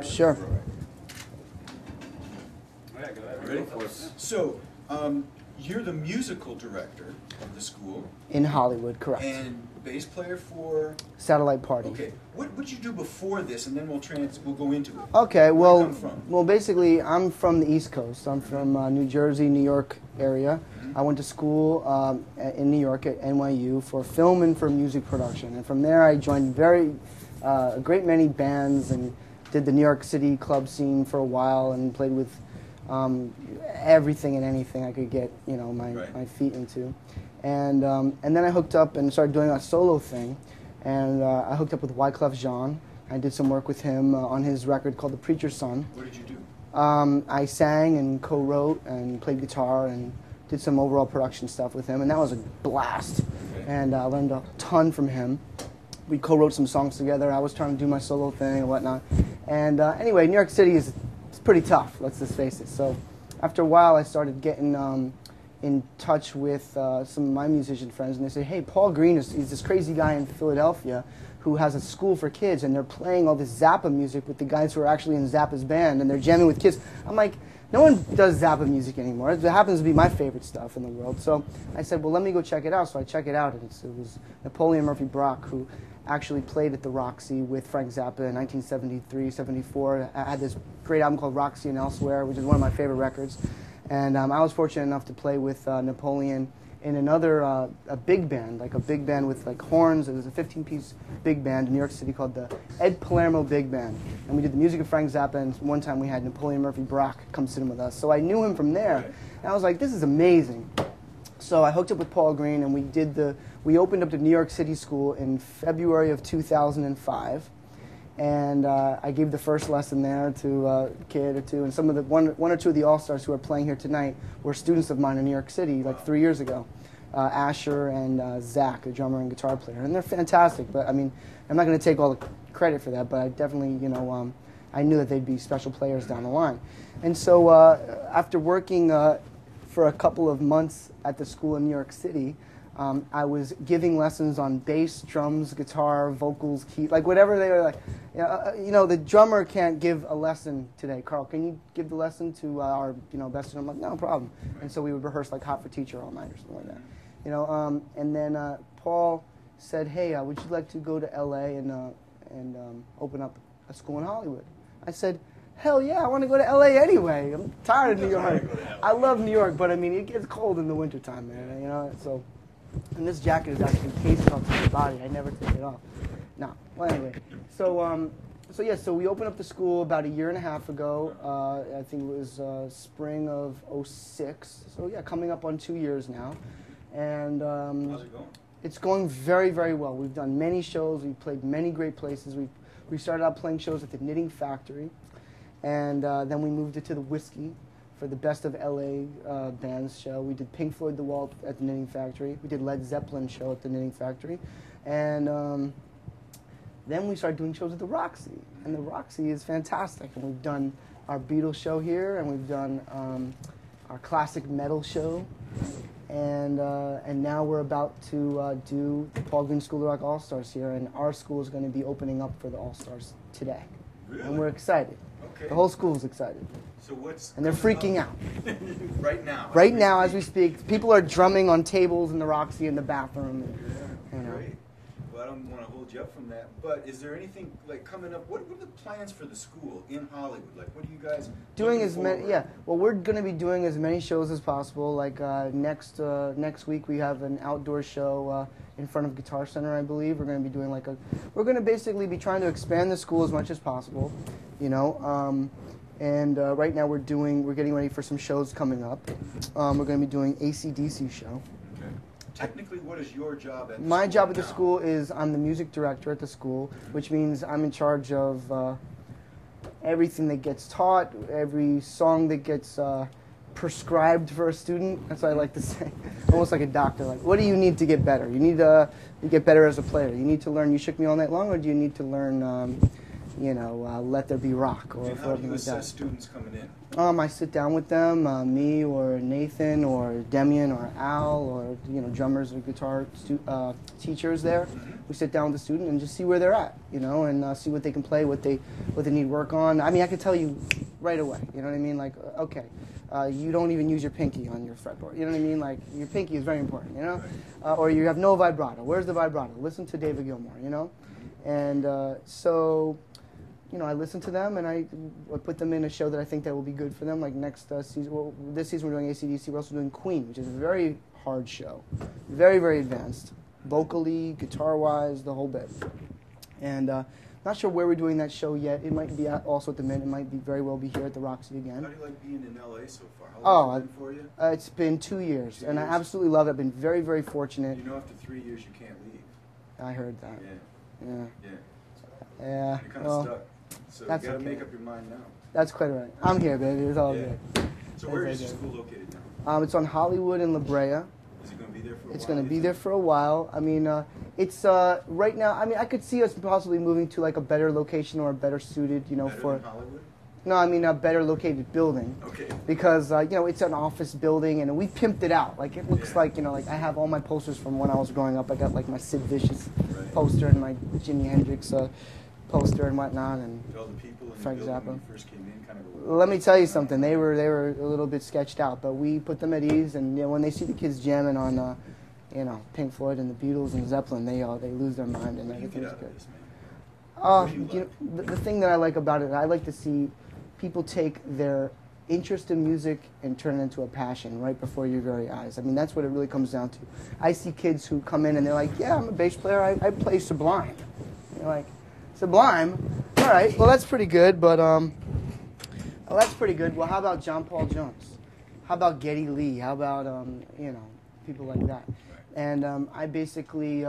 Sure. Ready for it? So, you're the musical director of the school. In Hollywood, correct. And bass player for? Satellite Party. Okay. What did you do before this, and then we'll go into it. Okay, well, Where do you come from? well, basically, I'm from the East Coast. I'm from New Jersey, New York area. I went to school in New York at NYU for film and for music production. And from there, I joined a great many bands and did the New York City club scene for a while and played with everything and anything I could get, my feet into. And then I hooked up and started doing a solo thing. And I hooked up with Wyclef Jean. I did some work with him on his record called The Preacher's Son. What did you do? I sang and co-wrote and played guitar and did some overall production stuff with him, and that was a blast. Okay. And I learned a ton from him. We co-wrote some songs together. I was trying to do my solo thing and whatnot. And anyway, New York City is pretty tough, let's just face it. So after a while, I started getting in touch with some of my musician friends, and they say, hey, Paul Green he's this crazy guy in Philadelphia who has a school for kids, and they're playing all this Zappa music with the guys who are actually in Zappa's band, and they're jamming with kids. I'm like, no one does Zappa music anymore. It happens to be my favorite stuff in the world. So I said, well, let me go check it out. So I check it out, and it was Napoleon Murphy Brock, who actually played at the Roxy with Frank Zappa in 1973, 74. I had this great album called Roxy and Elsewhere, which is one of my favorite records. And I was fortunate enough to play with Napoleon in another a big band with like horns. It was a 15-piece big band in New York City called the Ed Palermo Big Band. And we did the music of Frank Zappa, and one time we had Napoleon Murphy Brock come sit in with us. So I knew him from there, and I was like, this is amazing. So I hooked up with Paul Green, and we opened up the New York City School in February of 2005. And I gave the first lesson there to a kid or two, and some of the one or two of the all-stars who are playing here tonight were students of mine in New York City like 3 years ago. Asher and Zach, a drummer and guitar player, and they're fantastic. But I mean, I'm not going to take all the credit for that, but I definitely, I knew that they'd be special players down the line. And so after working for a couple of months at the school in New York City, I was giving lessons on bass, drums, guitar, vocals, key, like whatever they were like. The drummer can't give a lesson today. Carl, can you give the lesson to our best student? I'm like, no problem. And so we would rehearse like Hot for Teacher all night or something like that. And then Paul said, hey, would you like to go to LA and open up a school in Hollywood? I said, hell yeah, I want to go to LA anyway. I'm tired of New York. I love New York, but I mean, it gets cold in the wintertime, man, so. And this jacket is actually pasted onto my body. I never take it off. No. Well, anyway. So we opened up the school about a year and a half ago. I think it was spring of '06. So yeah, coming up on 2 years now. And how's it going? It's going very, very well. We've done many shows. We've played many great places. We started out playing shows at the Knitting Factory, and then we moved it to the Whiskey for the Best of LA Bands show. We did Pink Floyd The Wall at the Knitting Factory. We did Led Zeppelin show at the Knitting Factory. And then we started doing shows at the Roxy. And the Roxy is fantastic. And we've done our Beatles show here, and we've done our classic metal show. And now we're about to do the Paul Green School of Rock All-Stars here, and our school is going to be opening up for the All-Stars today. Really? And we're excited. Okay. The whole school's excited. So what's and they're freaking out. Right now. Right now, as we speak, people are drumming on tables in the Roxy in the bathroom. Great. Well, I don't want to hold you up from that, but is there anything like coming up? What are the plans for the school in Hollywood? Like, what are you guys doing? As many? Yeah. Well, we're going to be doing as many shows as possible. Like next week, we have an outdoor show in front of Guitar Center, I believe. We're going to be doing we're going to basically be trying to expand the school as much as possible, And right now we're getting ready for some shows coming up. We're going to be doing AC/DC show. Okay. Technically, what is your job at the My school job at now? the school is I'm the music director at the school, which means I'm in charge of everything that gets taught, every song that gets prescribed for a student. That's what I like to say. Almost like a doctor. Like, what do you need to get better? You need to get better as a player. You need to learn You Shook Me All Night Long, or do you need to learn you know, Let There Be Rock or And how do something you like that. assess students coming in? I sit down with them, me or Nathan or Demian or Al or, you know, drummers or guitar teachers there. Mm-hmm. We sit down with the student and just see where they're at, you know, and see what they can play, what they need work on. I mean, I can tell you right away, you know what I mean? Like, okay, you don't even use your pinky on your fretboard, you know what I mean? Like, your pinky is very important, you know? Or you have no vibrato. Where's the vibrato? Listen to David Gilmour, you know? And so, you know, I listen to them and I put them in a show that I think that will be good for them. Like next season, well, this season we're doing AC/DC. We're also doing Queen, which is a very hard show, very, very advanced, vocally, guitar-wise, the whole bit. And not sure where we're doing that show yet. It might be also at the Mint. It might be very well be here at the Roxy again. How do you like being in LA so far? How long has it been for you? It's been 2 years, and I absolutely love it. I've been very, very fortunate. You know, after 3 years, you can't leave. I heard that. Yeah. Yeah. You're kind of stuck. So you got to make up your mind now. That's quite right. I'm here, baby. It's all good. So where is your school located now? It's on Hollywood and La Brea. Is it going to be there for a while? It's going to be there for a while. I mean, it's right now. I mean, I could see us possibly moving to like a better location or a better suited, you know, Better than Hollywood? No, I mean a better located building. Okay. Because you know, it's an office building and we pimped it out. Like it looks like, you know, like I have all my posters from when I was growing up. I got like my Sid Vicious poster and my Jimi Hendrix poster and whatnot, and all the people in Frank the building Zappa. when you first came in kind of. Let me tell you something. They were a little bit sketched out, but we put them at ease. And you know, when they see the kids jamming on, you know, Pink Floyd and the Beatles and Zeppelin, they lose their mind and everything's good. You know, the thing that I like about it, I like to see people take their interest in music and turn it into a passion right before your very eyes. I mean, that's what it really comes down to. I see kids who come in and they're like, yeah, I'm a bass player. I play Sublime. And you're like, Sublime? All right, well, that's pretty good, but, well, that's pretty good. Well, how about John Paul Jones? How about Geddy Lee? How about, you know, people like that? And I basically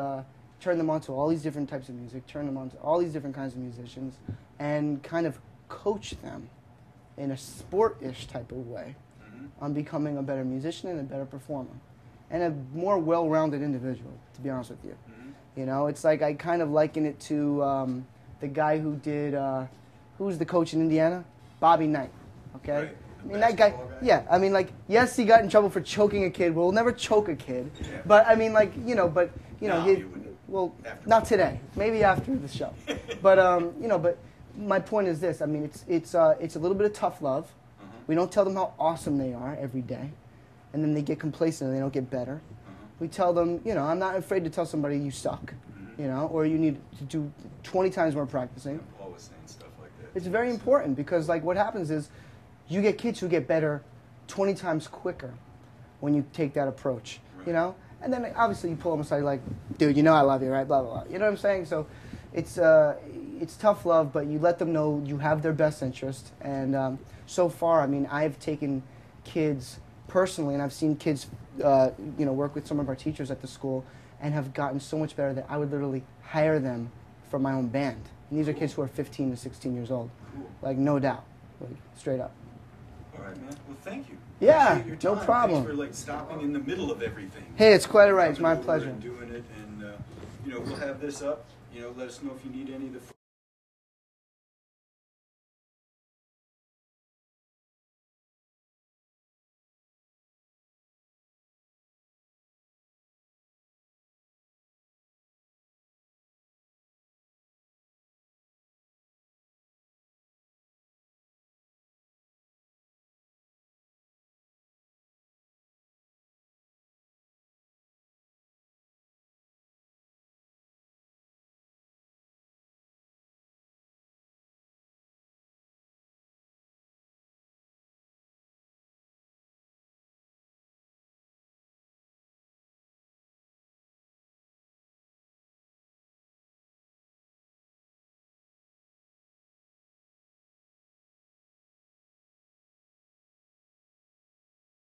turn them on to all these different types of music, turn them on to all these different kinds of musicians, and kind of coach them in a sport-ish type of way on becoming a better musician and a better performer and a more well-rounded individual, to be honest with you. You know, it's like I kind of liken it to the guy who did, who was the coach in Indiana? Bobby Knight, okay? Right. I mean, that guy, yeah, I mean, like, yes, he got in trouble for choking a kid. We'll never choke a kid. Yeah. But, I mean, like, you know, but, you know, well, not today. Maybe after the show. But, you know, but my point is this. I mean, it's a little bit of tough love. We don't tell them how awesome they are every day. And then they get complacent and they don't get better. We tell them, you know, I'm not afraid to tell somebody you suck, you know, or you need to do 20 times more practicing. Paul was saying stuff like that. It's very important because, like, what happens is you get kids who get better 20 times quicker when you take that approach, you know? And then, obviously, you pull them aside like, dude, you know I love you, right? Blah, blah, blah. You know what I'm saying? So it's tough love, but you let them know you have their best interest. And so far, I mean, I've taken kids personally, and I've seen kids, you know, work with some of our teachers at the school and have gotten so much better that I would literally hire them for my own band. And these are kids who are 15 to 16 years old. Like, no doubt. Like, straight up. All right, man. Well, thank you. Yeah, no problem. Thanks for, like, stopping in the middle of everything. Hey, it's quite all right. It's my pleasure. And doing it, and, you know, we'll have this up. You know, let us know if you need any of the